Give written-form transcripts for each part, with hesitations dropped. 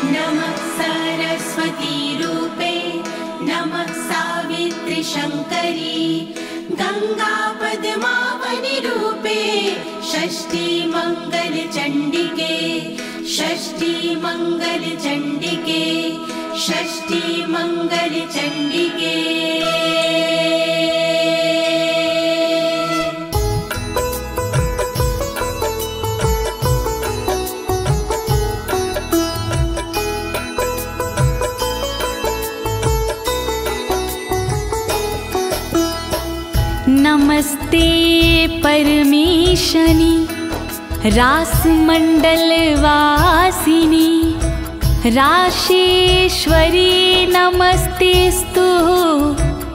नमः सरस्वती रूपे नमः सावित्री शंकरी गंगा पद्मावनी रूपे षष्ठी मंगल चंडिके षष्ठी मंगल चंडिके षष्ठी मंगल चंडिके। नमस्ते परमेशनी रासमंडल वासिनी राशेश्वरी नमस्तेस्तु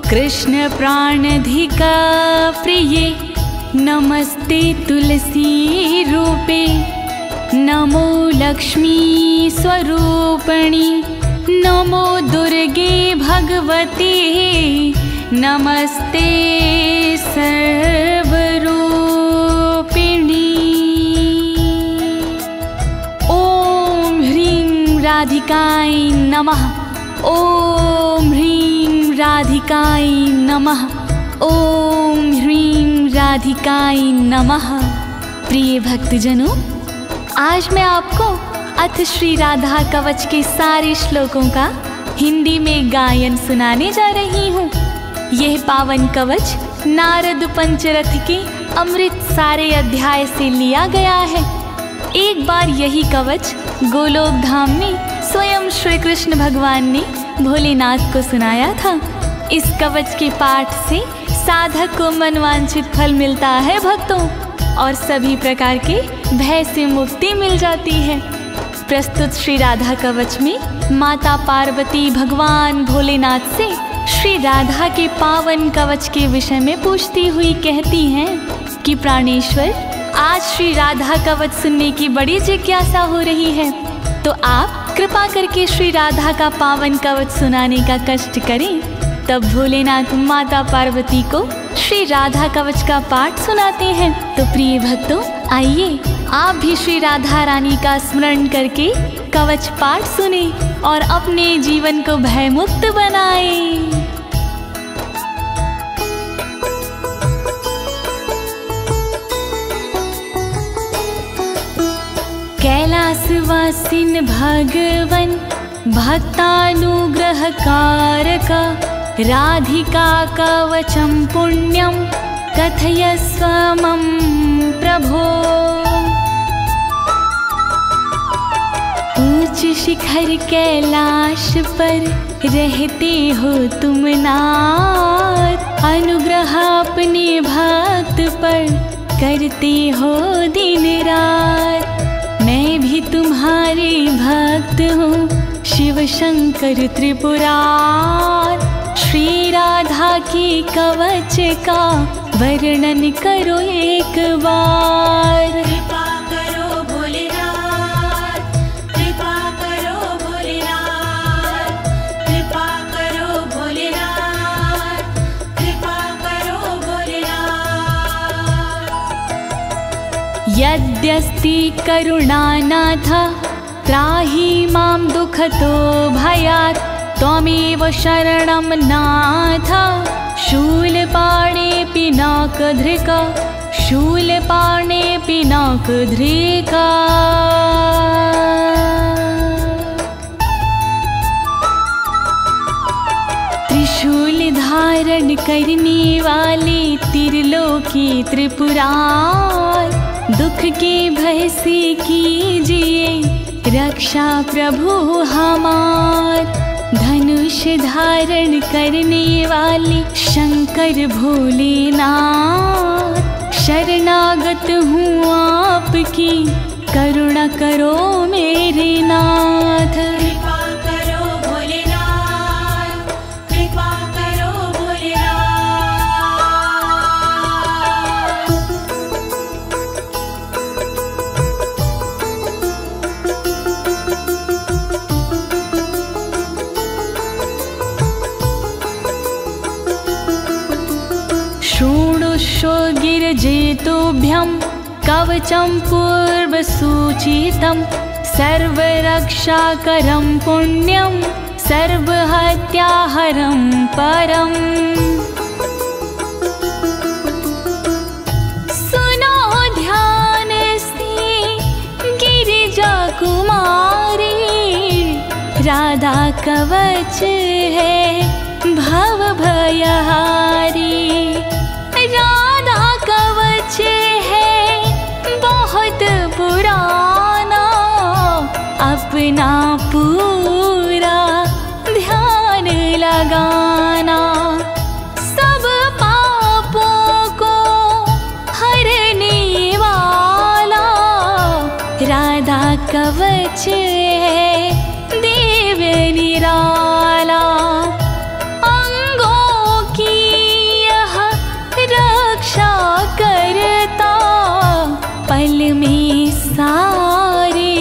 कृष्ण प्राणधिका प्रिये नमस्ते तुलसी रूपे नमो लक्ष्मी स्वरूपिणी नमो दुर्गे भगवते नमस्ते सर्वरूपिणी। ओम ह्रीं राधिकाय नमः ओम ह्रीं राधिकाय नमः ओम ह्रीं राधिकाय नमः। प्रिय भक्तजनों, आज मैं आपको अथ श्री राधा कवच के सारे श्लोकों का हिंदी में गायन सुनाने जा रही हूँ। यह पावन कवच नारद पंचरथ के अमृत सारे अध्याय से लिया गया है। एक बार यही कवच गोलोक धाम में स्वयं श्री कृष्ण भगवान ने भोलेनाथ को सुनाया था। इस कवच के पाठ से साधक को मनवांछित फल मिलता है भक्तों, और सभी प्रकार के भय से मुक्ति मिल जाती है। प्रस्तुत श्री राधा कवच में माता पार्वती भगवान भोलेनाथ से श्री राधा के पावन कवच के विषय में पूछती हुई कहती हैं कि प्राणेश्वर, आज श्री राधा कवच सुनने की बड़ी जिज्ञासा हो रही है, तो आप कृपा करके श्री राधा का पावन कवच सुनाने का कष्ट करें। तब भोलेनाथ माता पार्वती को श्री राधा कवच का पाठ सुनाते हैं। तो प्रिय भक्तों, आइए आप भी श्री राधा रानी का स्मरण करके कवच पाठ सुने और अपने जीवन को भयमुक्त बनाएं। कैलासवासिन भगवन भक्तानुग्रह कारक राधिका कवचम पुण्यम कथयस्व मम प्रभो। ऊंच शिखर कैलाश पर रहते हो तुम नाथ, अनुग्रह अपने भक्त पर करते हो दिन रात। मैं भी तुम्हारे भक्त हूँ शिव शंकर त्रिपुरार, श्री राधा की कवच का वर्णन करो एक बार। कृपा करो भोलेनाथ, कृपा करो भोलेनाथ, कृपा करो भोलेनाथ, कृपा करो भोलेनाथ। यद्यस्ति करुणानाथ त्राहि मां दुःखतो भयात्, त्वमेव शरणं नाथ शूलपाणे पिनाकधृका शूलपाणे पिनाकधृका। त्रिशूल धारण करने वाले त्रिलोकी त्रिपुरार, दुख के भय से कीजिए रक्षा प्रभु हमार। धनुष धारण करने वाले शंकर भोलेनाथ, शरणागत हूँ आपकी करुणा करो मेरे नाथ। कृपा करो भोलेनाथ, कृपा करो भोलेनाथ। शृणुष्व गिरिजेतुभ्यं कवचं पूर्वसूचितं, सर्वरक्षाकरं पुण्यं सर्वहत्याहरं परम्। सुनो ध्यान से गिरिजा कुमारी, राधा कवच है भव भयहारी। राधा कवच है बहुत पुराना, अपना पूरा ध्यान लगाना। सब पापों को हरने वाला राधा कवच है देव निराला। अंगों की यह रक्षा करता, पल में सारे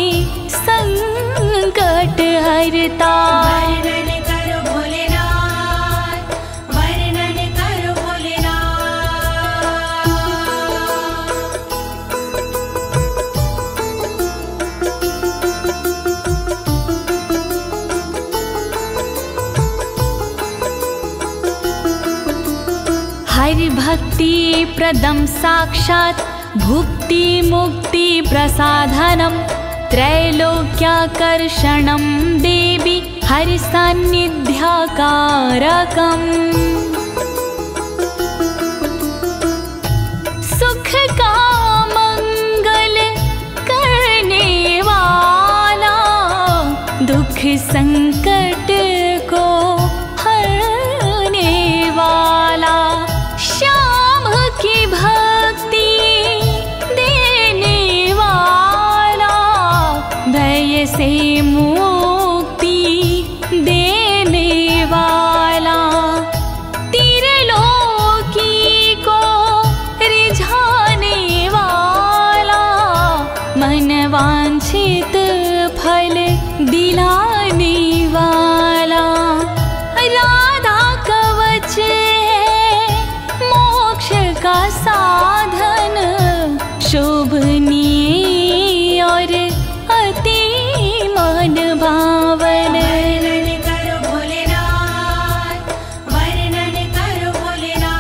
संकट हरता। वर्णन करो भोलेनाथ, वर्णन करो भोलेनाथ। हरि भक्ति प्रदम साक्षात् भुक्ति मुक्ति प्रसाधनम्। त्रैलोक्याकर्षणं देवी हरि सान्निध्याकारकम्। सुख का मंगल करने वाला, दुख संकट को हरने वाला। श्याम की भक्ति देने वाला, भय से मुक्ति देने वाला। त्रिलोकी को रिझाने वाला, मन वांछित फल दिलाने वाला। राधा कवच है मोक्ष का साधन, शोभनीय और अति मन भावन। वर्णन करो भोलेनाथ, वर्णन करो भोलेनाथ।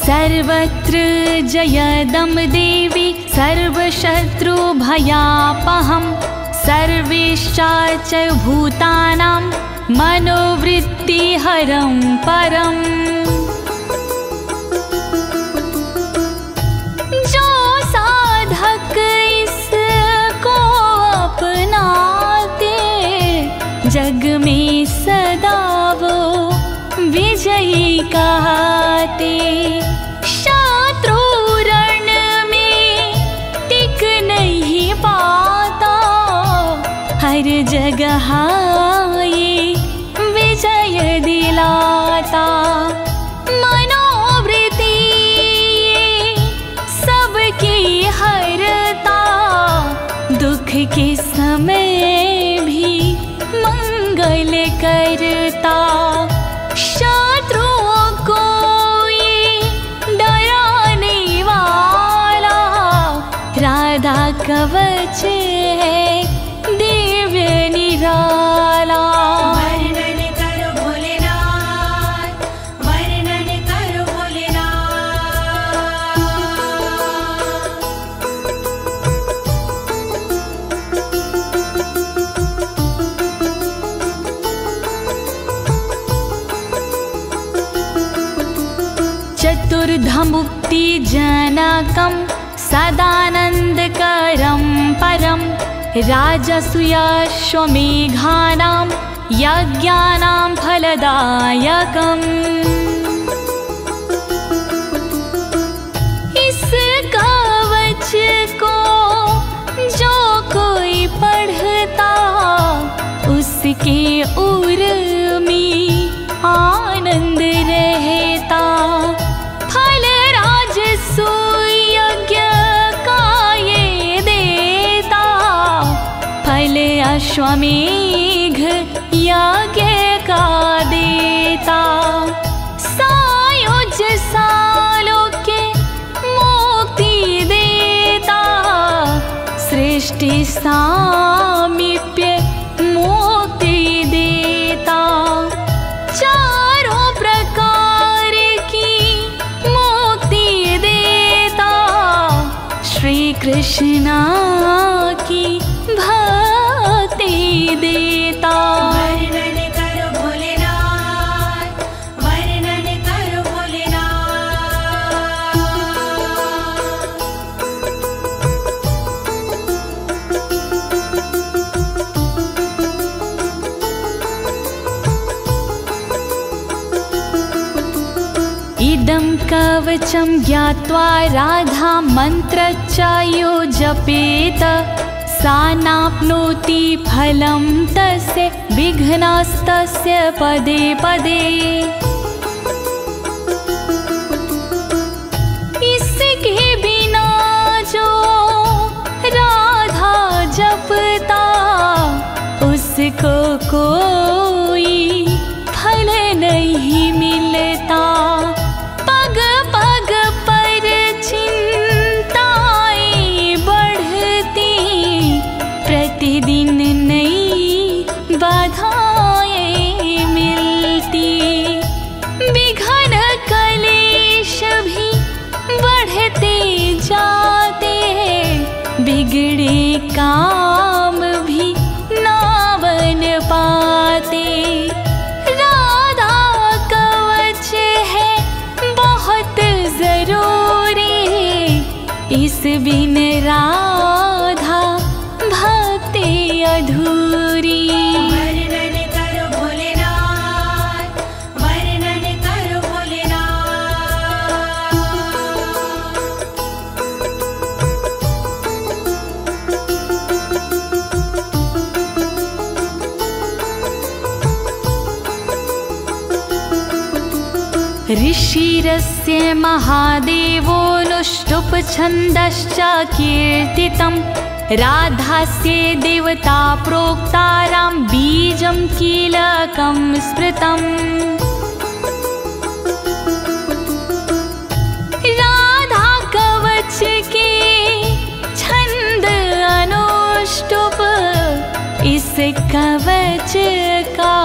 सर्वत्र जयदं देवी सर्वशत्रुभयापहम्। सर्वेश्चाच भूतानां मनोवृत्तिहरं परम्। जो साधक इसको अपनाते, जग में सदा वो विजयी कहते। शत्रु रण में टिक नहीं पाता, हर जगह ये विजय दिलाता। मनोवृत्ति सबकी हरता, दुख के समय भी मंगल करता। शत्रुओं को ये डराने वाला, राधा कवच है देव निराला। वर्णन करो भोलेनाथ, वर्णन करो भोलेनाथ। चतुर्धमुक्ति जनकं सदानन्दकरं परम्। राजसूयाश्वमेघानां यज्ञानां फलदायकम्। इस कवच को जो कोई पढ़ता, उसके उर में आनंद रहता। फल राजसूय यज्ञ का ये देता, फल अश्वमेघ यज्ञ का देता, सायुज सालोक्य मुक्ति देता, सृष्टि सामीप्य मुक्ति देता, चारों प्रकार की मुक्ति देता, श्री कृष्ण की भक्ति देता। वर्णन करो भोलेनाथ, वर्णन करो भोलेनाथ। इदं कवचं ज्ञात्वा राधा मन्त्रच्चायो जपेत, सा नाप्नोति फलं तस्य विघ्नास्तस्य पदे पदे। इसके बिना जो राधा जपता, उसको कोई फल नहीं मिलता। पग पग पर चिंताएं बढ़ती, प्रतिदिन नई बाधाएं मिलती, विघ्न कलेश भी बढ़ते जाते, बिगड़े काम भी ना बन पाते। राधा कवच है बहुत जरूरी, इस बिन राधा भक्ति अधूरी। वर्णन करो भोलेनाथ, वर्णन करो भोलेनाथ। ऋषिरस्य महादेवोऽनुष्टुप् छन्दश्च कीर्तितं, राधास्य देवता प्रोक्तारां बीजं कीलकं स्मृतम्। राधा कवच के छंद अनुष्टुप, इस कवच का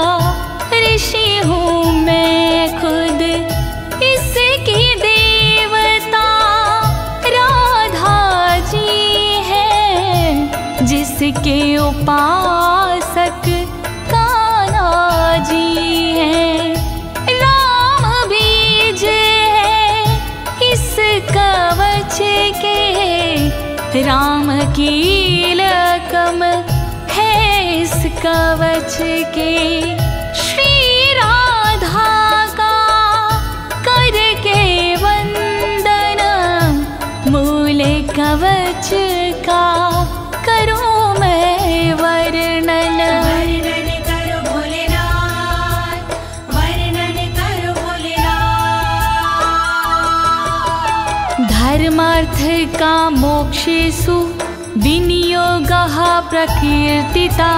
ऋषि हूँ मैं खुद, इसकी देवता राधा जी है, जिसके उपासक कान्हा जी हैं। राम बीज है इस कवच के, राम कीलकम है इस कवच के। श्री राधा का करके वंदन, मूल कवच का करूं मैं वर्णन। वर्णन करो भोलेनाथ, वर्णन करो भोलेनाथ। धर्मार्थ का मोक्षेषु विनियोगः प्रकीर्तिता,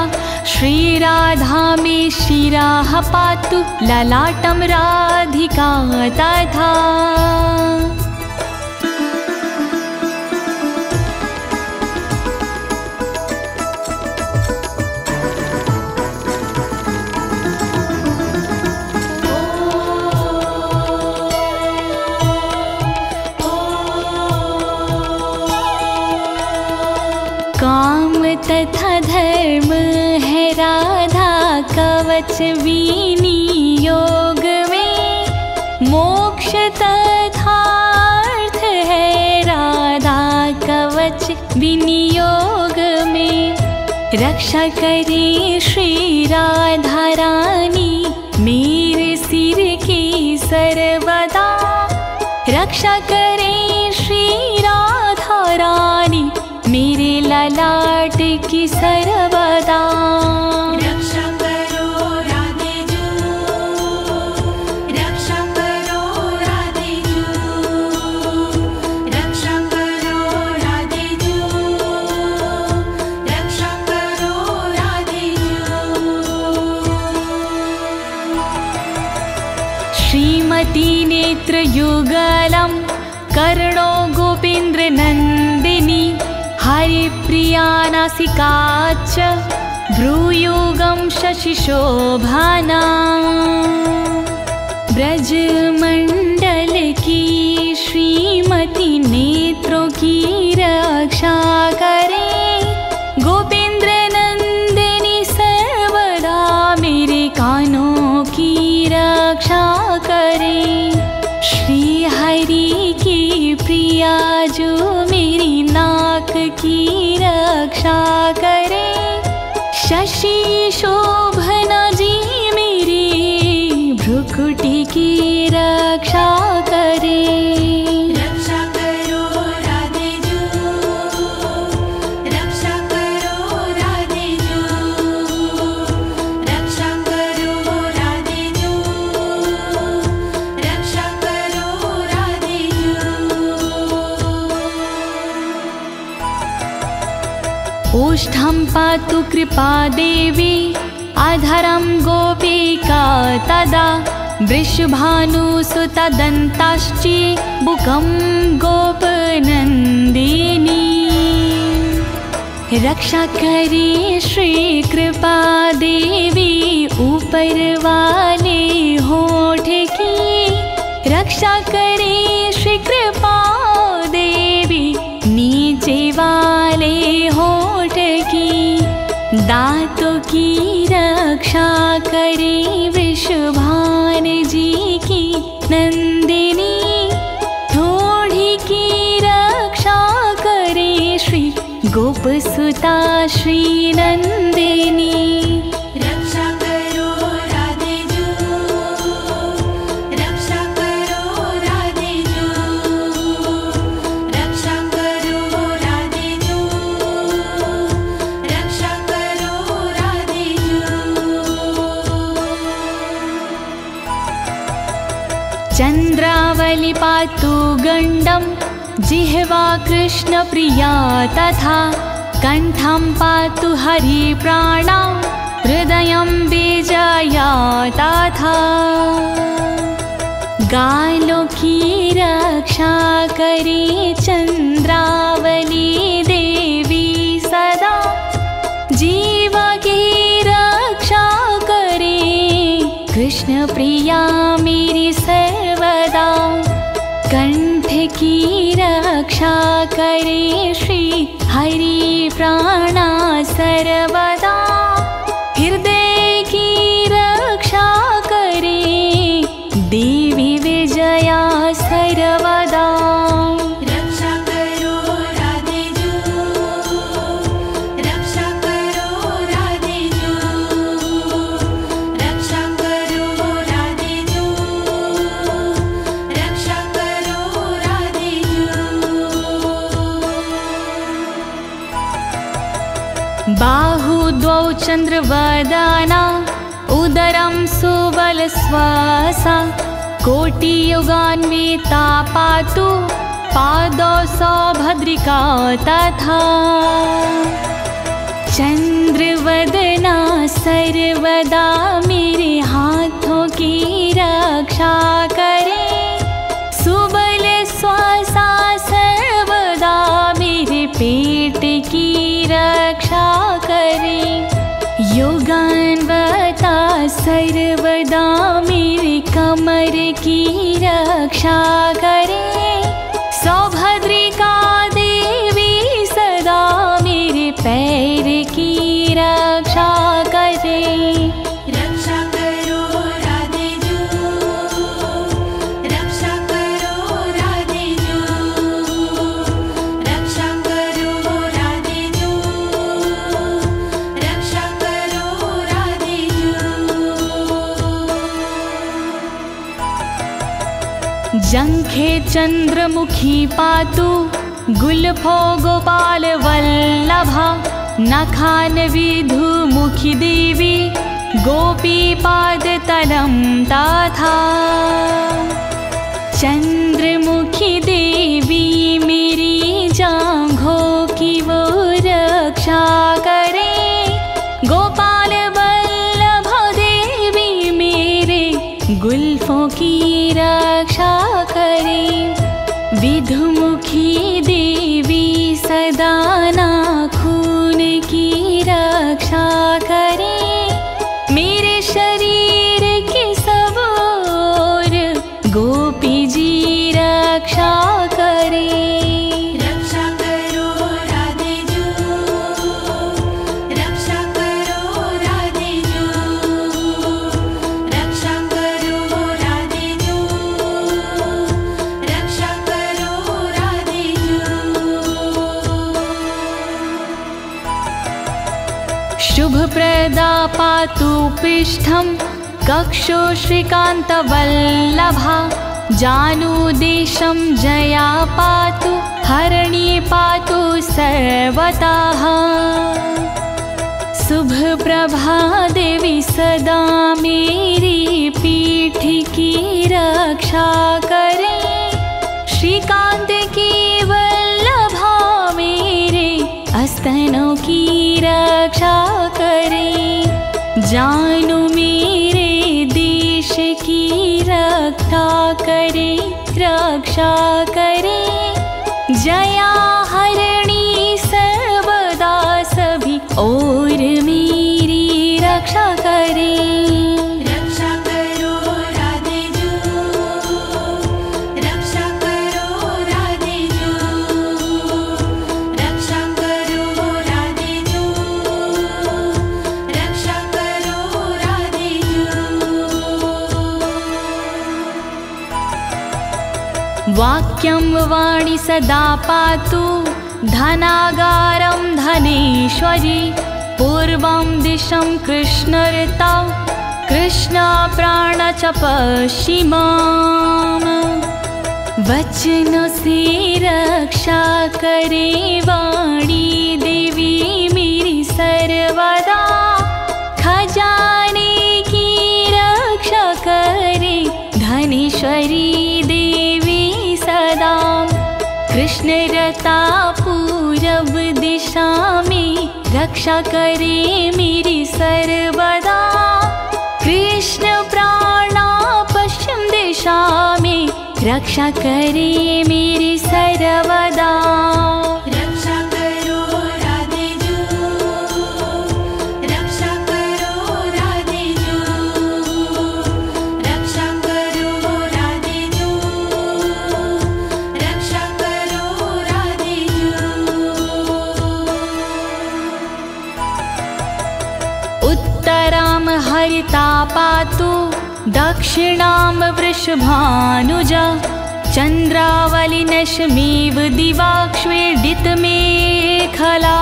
श्रीराधा मे शिरः पातु ललाटं राधिका तथा। काम तथा धर्म है राधा कवच विनियोग में, मोक्ष तथा अर्थ है राधा कवच विनियोग में। रक्षा करे श्री राधा रानी मेरे सिर की सर्वदा, रक्षा करे श्री राधा रानी मेरे ललाट की सर्वदा। रक्षा करो राधे जू, रक्षा करो राधे जू, रक्षा करो राधे जू, रक्षा करो नेत्रयुगलं कर्णो गोपेन्द्रनन्दिनी हरिप्रिया नासिका च भ्रूयुगं शशिशोभना ब्रजमंडल की श्रीमती नेत्रों की रक्षा करे गोपेन्द्र नंदिनी सर्वदा मेरे कानों की रक्षा करे श्री हरि की प्रिया जो मेरी नाक की रक्षा करे शशि शोभना जी मेरी भ्रुकुटी की रक्षा करे रक्षा करो राधे जो रक्षा करो राधे जो रक्षा करो राधे जो रक्षा करो राधे जो ओष्ठं पातु कृपा देवी आधारं गोपिका तदा वृषभानुसुता दन्ताश्ची बुकं गोपनन्दिनी रक्षा करे श्री कृपा देवी ऊपर वाले होठ की रक्षा करे श्री कृपा देवी नीचे वाले होठ की दांतों की रक्षा करे वृषभान जी की नंदिनी थोड़ी की रक्षा करे श्री गोपसुता श्री नंदिनी रक्षा करो राधे जो रक्षा करो राधे जो रक्षा करो राधे जो रक्षा करो राधे जो चंद्रावली पातु गंडम जिह्वा कृष्ण प्रिया तथा कंठं पातु हरि प्राणा हृदयं बीजया तथा गालों की रक्षा करे चंद्रावली देवी सदा जीवा की रक्षा करे कृष्ण प्रिया मेरी सर्वदा कंठ की रक्षा करे श्री हरि प्राणा सर्वदा हृदय की रक्षा करे देवी विजया सर्वदा रक्षा करो राधे जो रक्षा करो राधे जो रक्षा करो राधे जो रक्षा करो राधे जो बाहु द्वौ चंद्रवदना उदरं सुबलश्वासा कोटियुगान्विता पातु पादौ सौभद्रिका तथा चंद्रवदना सर्वदा मेरे हाथों की रक्षा करे सुबल श्वासा सर्वदा मेरे पेट की रक्षा करे योगान्वता सर्वदा मेरी कमर की रक्षा करे सौभद्रिका देवी सदा मेरे पैर की रक्षा करे रक्षा करो राधे जो रक्षा करो राधे जो रक्षा करो राधे जो रक्षा करो राधे जो जंघे चंद्रमुखी पातु गुल्फो गोपाल वल्लभा नखान विधुमुखी देवी गोपी पाद तलम तथा चंद्रमुखी देवी मेरी जांघों की वो रक्षा करे गोपाल वल्लभा देवी मेरे गुल्फ शरीफों की रक्षा करे। विधुमुखी देवी सदा नाखून की रक्षा करे। मेरे शरीर की सब ओर गोपी जी रक्षा करे। रक्षा करो राधे जू, रक्षा करो राधे जू, रक्षा करो राधे जू, रक्षा करो राधे जू। शुभप्रदा पातु पृष्ठं कक्षो श्रीकान्तवल्लभा। जानुदेशं जया पातु हरणी पातु सर्वतः। शुभ प्रभा देवी सदा मेरी पीठ की रक्षा करे। श्रीकांत की वल्लभा मेरे स्तनों की रक्षा करे। जानु मेरे देश की रक्षा करे, रक्षा करे। जया हरणी सर्वदा सभी और मेरी रक्षा करे। रक्षा करो राधे जू, रक्षा करो राधे जू, रक्षा करो राधे जू, रक्षा करो राधे जू। वाक्यं वाणी सदा पातु धनागारं धनेश्वरी। पूर्वं दिशं कृष्णऋता कृष्णा प्राण च पश्चिमाम्। वचनों से रक्षा करे वाणी देवी मेरी सर्वदा। खजाने की रक्षा करे धनेश्वरी देवी सदा। कृष्णरता पूरब दिशा में रक्षा करे मेरी सर्वदा। कृष्ण प्राणा पश्चिम दिशा में रक्षा करे मेरी सर्वदा। रक्षा करो राधे जू, रक्षा करो राधे जू, रक्षा करो राधे जू, रक्षा करो राधे जू। उत्तरां हरिता पातु दक्षिणां वृषभानुजा। चन्द्रावलिनशमीव दिवाक्ष्वेडितमेखला।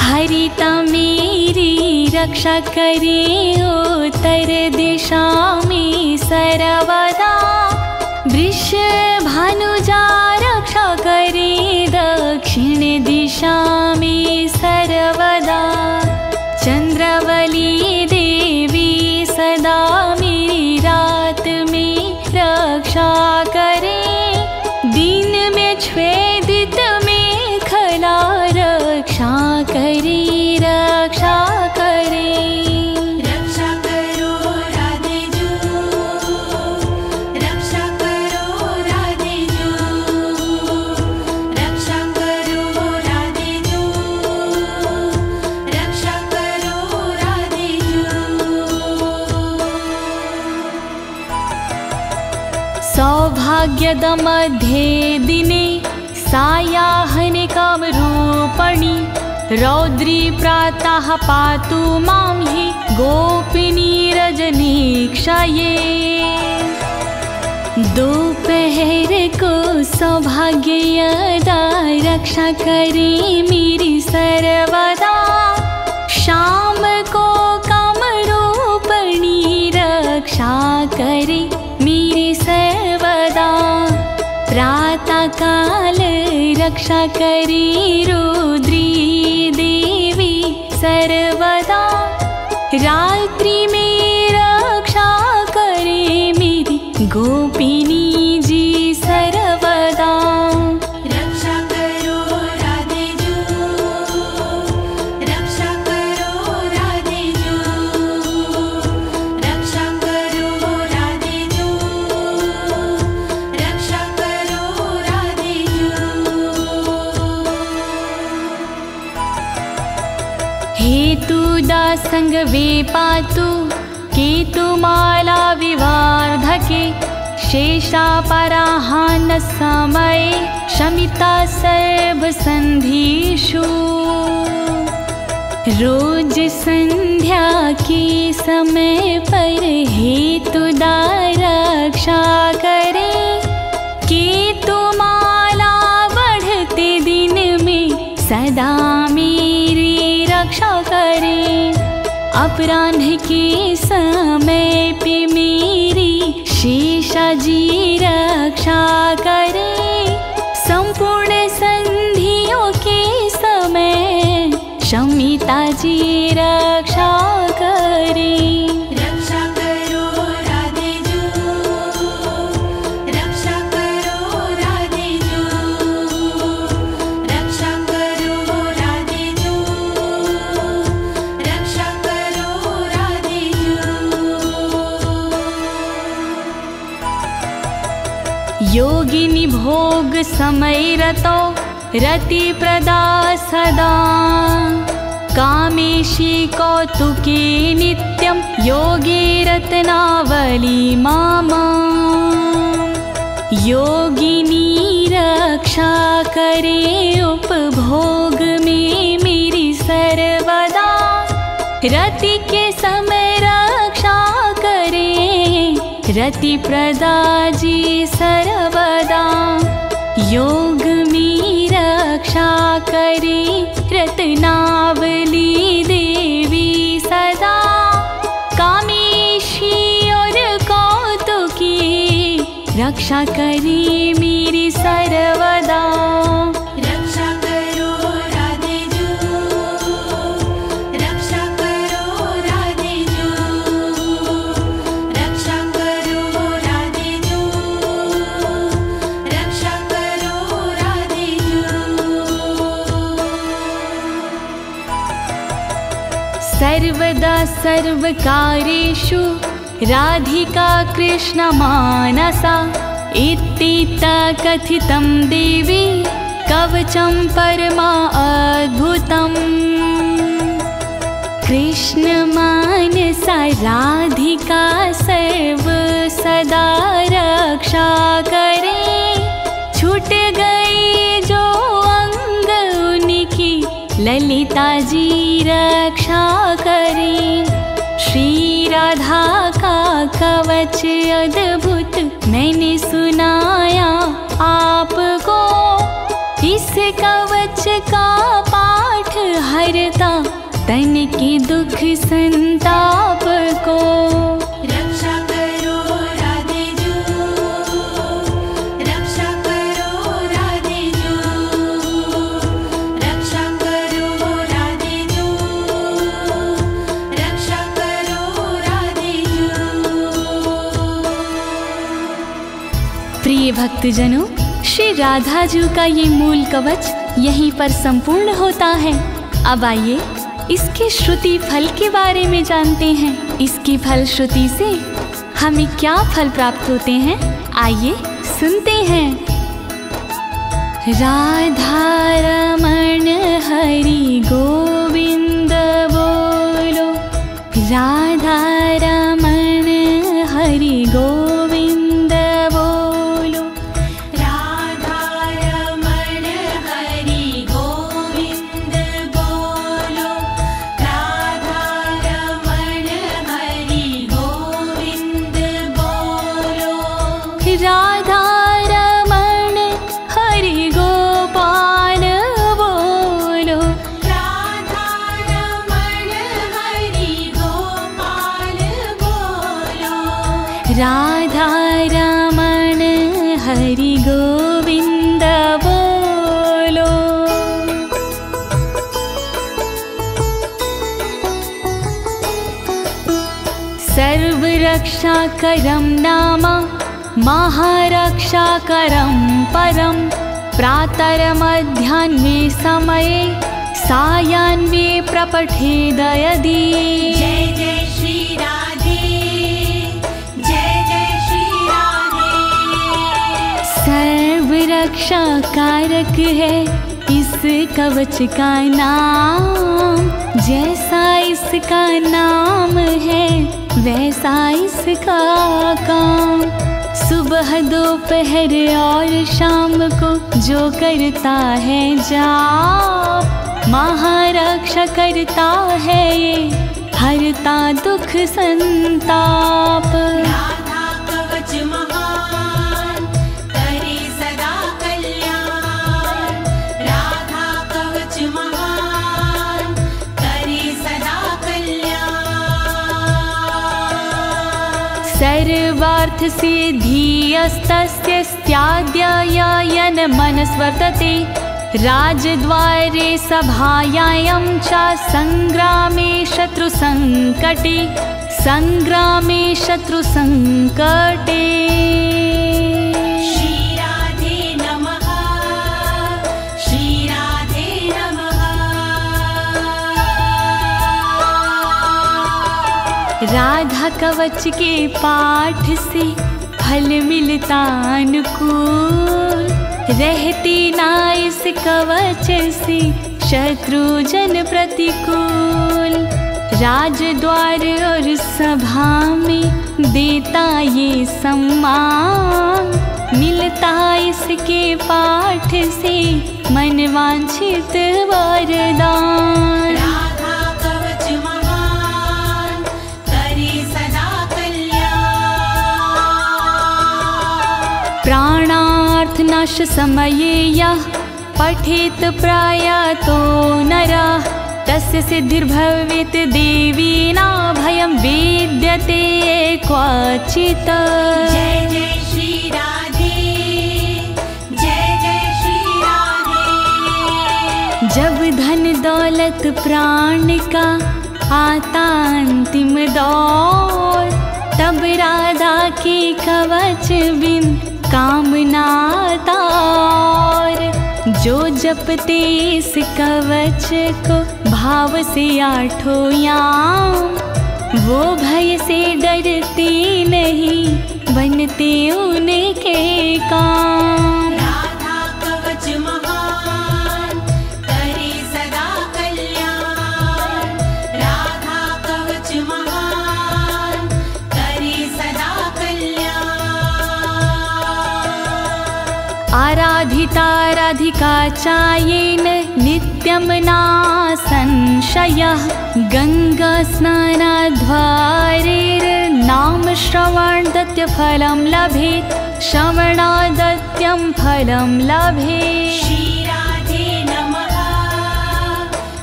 हरिता मेरी रक्षा करे उत्तर दिशा में सर्वदा। वृषभानुजा रक्षा करे दक्षिण दिशा में सर्वदा। चंद्रावली देवी सदा मेरी रात में रक्षा करे। दिन में छेदित मेखला रक्षा करे, रक्षा करे। रक्षा करो राधे जू, रक्षा करो राधे जू, रक्षा करो राधे जू, रक्षा करो राधे जू। सौभाग्यद मध्ये दिने सायाह्निकां रूपणि। रौद्री प्रातः पातु मां हि गोपिनी रजनीक्षये। दोपहर को सौभाग्यदा रक्षा करे मेरी सर्वदा। शाम को कामरूपिणी रक्षा करे मेरी सर्वदा। प्रातः काल रक्षा करे रुद्री देवी सर्वदा। रात्रि में रक्षा करे मेरी गोपिनी जी सर्वदा। रक्षा करो राधे जू, रक्षा करो राधे जू, हेतु दासंग वे पातु केतुमाला विवार्धके शेषापराहान समये शमिता सर्वसन्धिषु। रोज संध्या के समय पर हेतुदा रक्षा करे, केतुमाला बढ़ते दिन में सदा मेरी रक्षा करे। अपराह्न के समय पे मेरी शेषा जी रक्षा करे, संपूर्ण संधियों के समय शमिता जी रक्षा करे। रक्षा करो राधे जू, रक्षा करो राधे जू, रक्षा करो राधे जू, रक्षा करो राधे जू। योगिनी भोग समय रतो रति प्रदा सदा, कामेशी कौतुके नित्यं योगी रत्नावली मामा। योगिनी रक्षा करे उपभोग में मेरी सर्वदा, रति के समय रक्षा करे रति प्रदा जी सर्वदा। योग में रक्षा करे रत्नावली देवी सदा, कामेशी और कौतुकी रक्षा करे मेरी सर्वदा। रक्षा करो राधे जू, रक्षा करो राधे जू, रक्षा करो राधे जू, रक्षा करो राधे जू। सर्वदा सर्वकारेषु राधिका कृष्ण मानसा, इत्थिता कथितं देवी कवचं परमा अद्भुतम्। कृष्ण मानसा राधिका सर्व सदा रक्षा करे, छूट गई जो अंग उनकी ललिता जी रक्षा करे। श्री राधा का कवच अद्भुत मैंने सुनाया आपको, इस कवच का पाठ हरता तन के दुख संताप को। रक्षा करो राधे जू, रक्षा करो राधे जू, रक्षा करो राधे जू, रक्षा करो राधे जू। प्रिय भक्तजनों, श्री राधा जी का ये मूल कवच यहीं पर संपूर्ण होता है। अब आइए इसके श्रुति फल के बारे में जानते हैं। इसकी फल श्रुति से हमें क्या फल प्राप्त होते हैं, आइए सुनते हैं। राधा रमण हरि गोविंद बोलो, राधा रमण हरि गोविंद बोलो, राधा रमण हरि गोविंद बोलो, राधा रमण हरि गोविंद बोलो, राधा रमण हरि गोपाल बोलो, राधा रमण हरि गोपाल बोलो, राधा रमण हरि गोविंद बोलो। सर्वरक्षाकरं नाम महारक्षाकरं परं, प्रातरमध्याह्ने समये सायाह्ने प्रपठेद यदि। जय जय श्री राधे, जय जय श्री राधे। सर्वरक्षा कारक है इस कवच का नाम, जैसा इसका नाम है वैसा इसका काम। सुबह दोपहर और शाम को जो करता है जाप, महारक्षा करता है ये, हरता दुख संताप। राधा कवच महान करे सदा कल्याण, राधा कवच महान करे सदा कल्याण। सर्वार्थ सिद्धिस्तस्य स्याद्ययन मनस्वर्तते, राजद्वारे सभायां च संग्रामे शत्रुसंकटे, संग्रामे शत्रुसंकटे। श्री राधे नमः, श्री राधे नमः। राधा कवच के पाठ से फल मिलता अनुकूल, रहते ना इस कवच से शत्रु जन प्रतिकूल। राजद्वार और सभा में देता ये सम्मान, मिलता इसके पाठ से मनवांछित वरदान। राधा कवच महान करे सदा कल्याण। प्राणार्थ नाश समये यः पठेत प्रयातो नरः, तस्य सिद्धिर्भवेत् देवीना भयं विद्यते क्वचित्। जय जय श्री राधे, जय जय श्री राधे। जब धन दौलत प्राण का आता अंतिम दौर, तब राधा के कवच बिन कामना तार। जो जपते इस कवच को भाव से आठों याम, वो भय से डरते नहीं, बनते उनके काम। राधा कवच महान करे सदा कल्याण, राधा कवच महान करे सदा कल्याण। आराधिता राधिका चायेन नित्यं नासंशयः, गंगा स्नानाद्वारेर्नाम श्रवणादत्य फलं लभेत्, श्रवणादत्यं फलं लभेत्। श्री राधे नमः,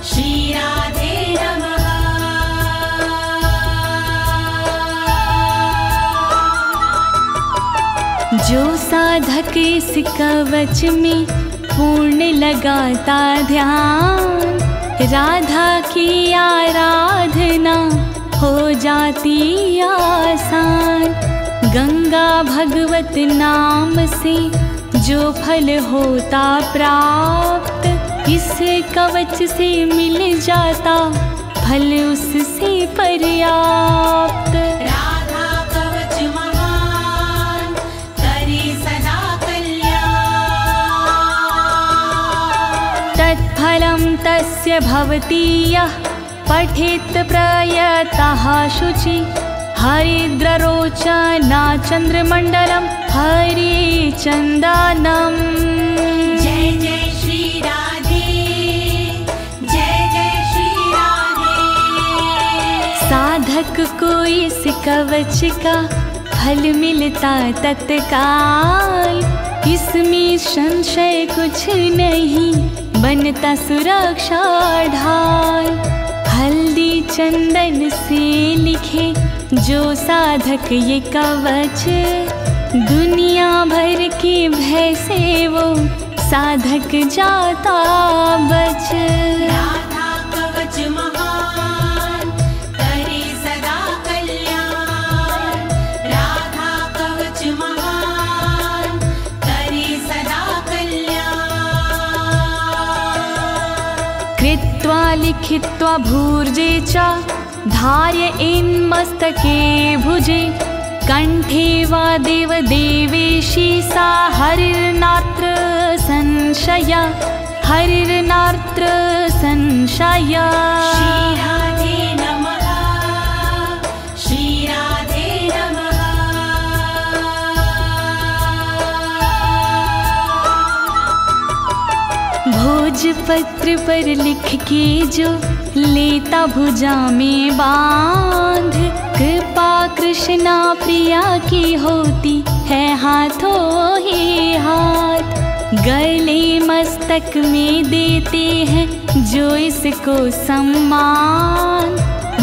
श्री राधे नमः। जो साधक इस कवच में पूर्ण लगाता ध्यान, राधा की आराधना हो जाती आसान। गंगा भगवत नाम से जो फल होता प्राप्त, इस कवच से मिल जाता फल उससे पर्याप्त। राधा कवच महान करे सदा कल्याण। तत्फलं तस्य भवति यः पठेत् प्रयतः शुचि, हरिद्ररोचना चन्द्रमण्डलं हरिचन्दनम्। जय जय श्री राधे, जय जय श्री राधे। साधक को इस कवच का फल मिलता तत्काल, इसमें संशय कुछ नहीं, बनता सुरक्षा ढाल। हल्दी चंदन से लिखे जो साधक ये कवच, दुनिया भर के भय से वो साधक जाता बच। राधा कवच महान करे सदा कल्याण, राधा कवच महान करे सदा कल्याण। कृत्वा लिखित्वा भूर्जे च धारयेन्मस्तके भुजे, कंठे वा देवदेवेशी सा हरिर्नात्र संशय, हरिर्नात्र संशय। श्री पत्र पर लिख के जो लेता भुजा में बांध, कृपा कृष्णा प्रिया की होती है हाथों ही हाथ। गले मस्तक में देते हैं जो इसको सम्मान,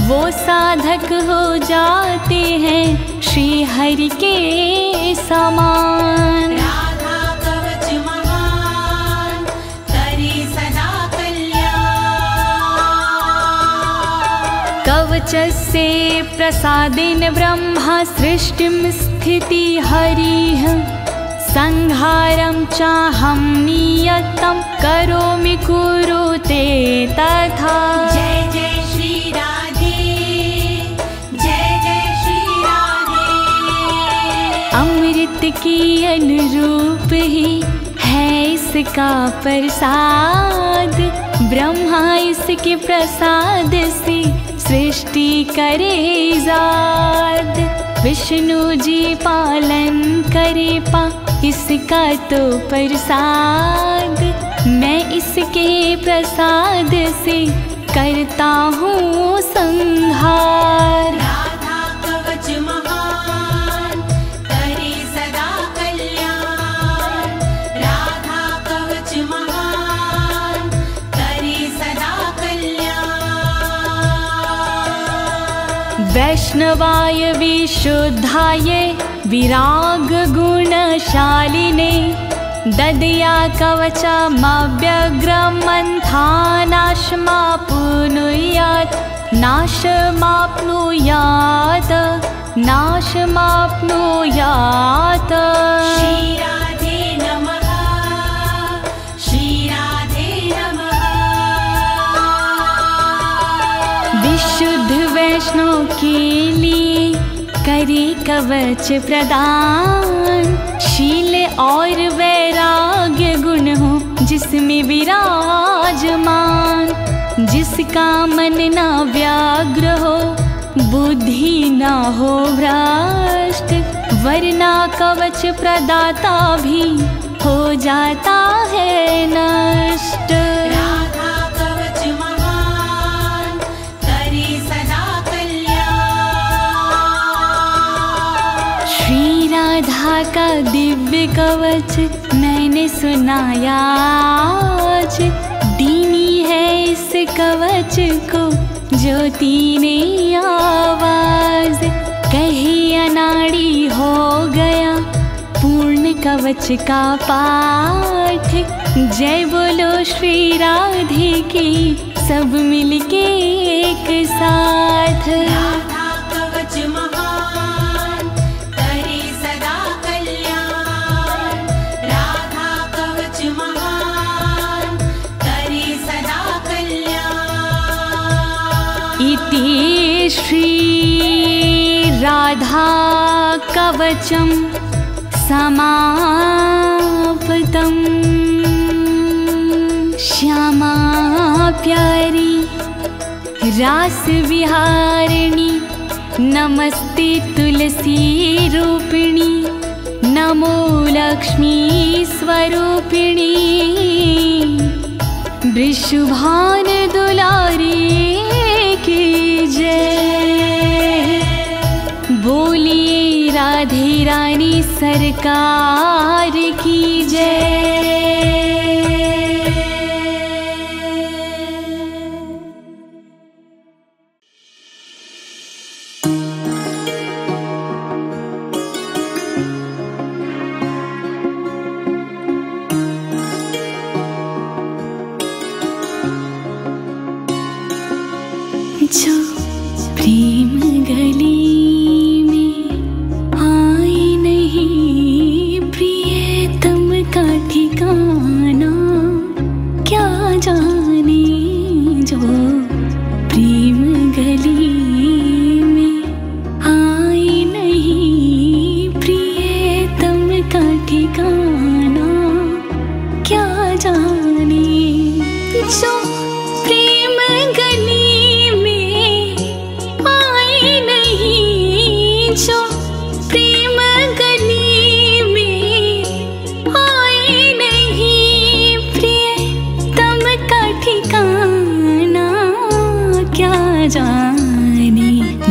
वो साधक हो जाते हैं श्री हरि के समान। राधा कवच महान करे सदा कल्याण। कवचस्य प्रसादेन ब्रह्मा सृष्टिं स्थिति हरिः, संहारं चाहं नियतं करोमि कुरुते तथा। जय जय श्री राधे, जय जय श्री राधे। अमृत के अनुरूप ही है इसका प्रसाद, ब्रह्मा इसके प्रसाद से सृष्टि करे जाद। विष्णु जी पालन करे पा इसका तो प्रसाद, मैं इसके प्रसाद से करता हूँ संहार। राधा कवच महान करे सदा कल्याण। राधा कवच महान करे सदा कल्याण। वैष्णवाय विशुद्धाय विराग गुणशालिने, ददया कवचमव्यग्रं नाशमाप्नुयात्, नाशमाप्नुयात्, नाशमाप्नुयात्। श्री राधे नमः, श्री राधे नमः। विशुद्ध वैष्णव के लिए करे कवच प्रदान, शील और वैराग्य गुण हो जिसमें विराजमान। जिसका मन ना व्याग्र हो, बुद्धि ना हो भ्रष्ट, वरना कवच प्रदाता भी हो जाता है नष्ट। राधा कवच महान करे सदा कल्याण। श्री राधा का दिव्य कवच मैंने सुनाया आज, दीनी है इस कवच को ज्योति ने आवाज। कही अनाड़ी हो गया पूर्ण कवच का पाठ, जय बोलो श्री राधे की सब मिलके एक साथ। राधा कवच महान करे सदा कल्याण। राधा कवच महान करे सदा कल्याण। इति श्री राधा कवचम समाप्तम्। श्यामा प्यारी रास विहारिणी, नमस्ते तुलसी रूपिणी, नमो लक्ष्मी स्वरूपिणी। वृषभान दुलारी की जय, बोलिए राधे रानी सरकार की जय। जो प्रेम गली में आए नहीं, प्रियतम का ठिकाना क्या जाने। जो प्रेम गली में आए नहीं, प्रियतम का ठिकाना क्या जाने। जो प्रेम गली में आए नहीं,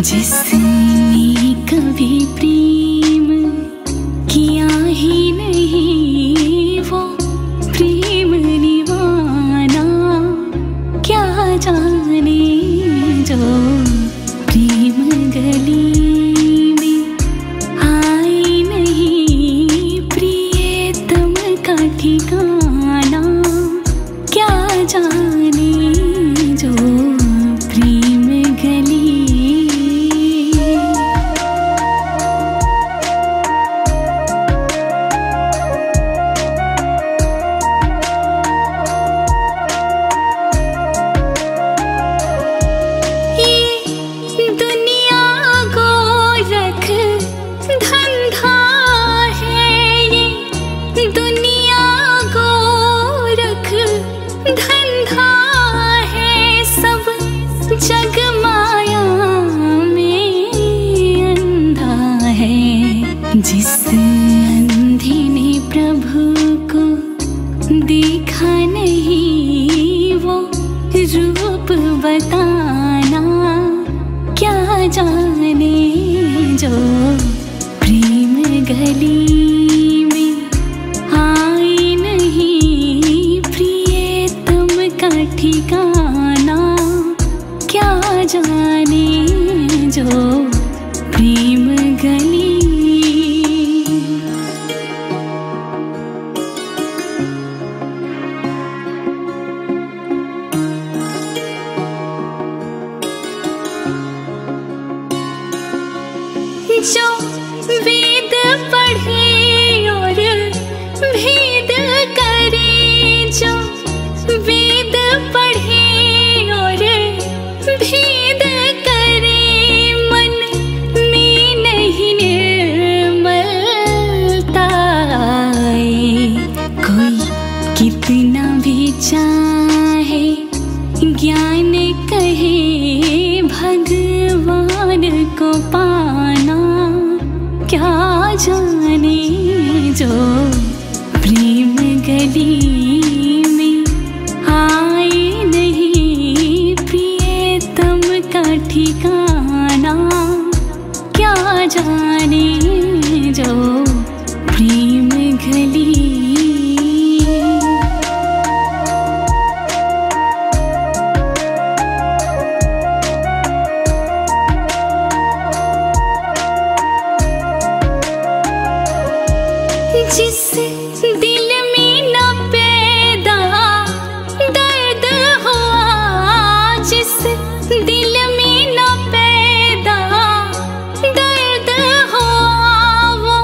जिसने कभी प्रेम किया ही नहीं वो प्रेम निवाना क्या जाने जो प्रेम गली में आए नहीं प्रियतम का ठिकाना क्या जाने जो प्रेम गली। जिस अंधे ने प्रभु को देखा नहीं वो रूप बताना क्या जाने जो प्रेम गली में आए नहीं प्रियतम का ठिकाना क्या जाने जो प्रेम गली। जो वेद पढ़े और भेद करे जो वेद पढ़े और भेद करे मन में नहीं निर्मलता कोई कितना भी चाहे ज्ञान कहे भगवान को पाना क्या जाने जो प्रेम गली में आए नहीं प्रियतम का ठिकाना क्या जाने जो प्रेम गली। जिस दिल में न पैदा दर्द हुआ जिस दिल में न पैदा दर्द हुआ वो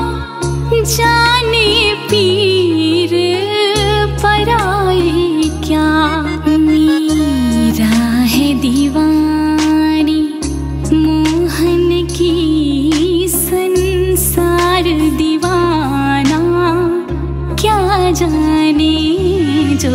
जाने पीर पराए क्या मेरा है दीवानी मोहन की संसार दीवाना क्या जाने जो